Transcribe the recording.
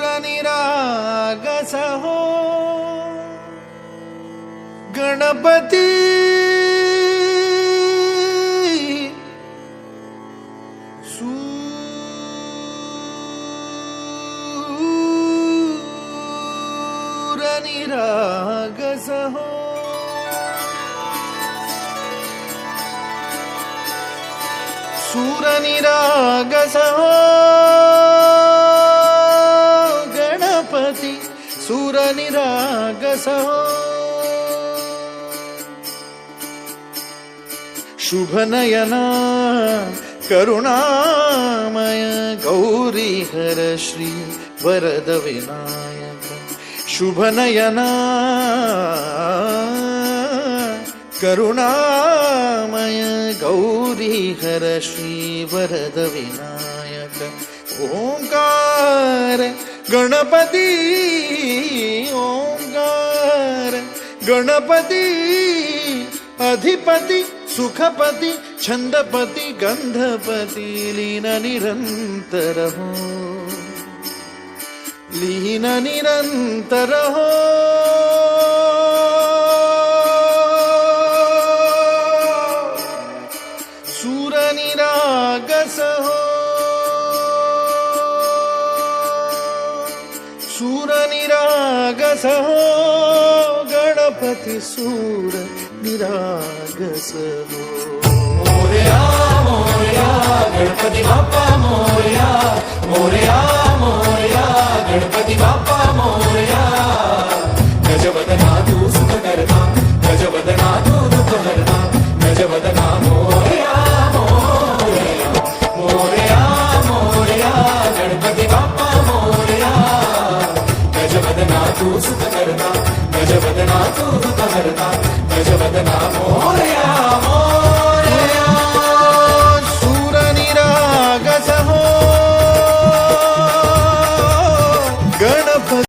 सूर निरागस हो गणपती सूर निरागस हो सूर निरागस हो गणपती सूर निरागस हो शुभ नयना करुणामय गौरी हर श्री वरद विनायक शुभ नयना करुणामय गौरी हर श्री वरद विनायक ओंकार गणपती ओंकार गणपती अधिपती सुखपती छंदपती गंधपती लीन निरंतर हो लीन निरंतर हो सूर निरागस हो सूर निरागस हो गणपती सूर निरागस हो मोरया मोरया गणपती बाप्पा मोरया मोरया मोरया गणपती बाप्पा मोरया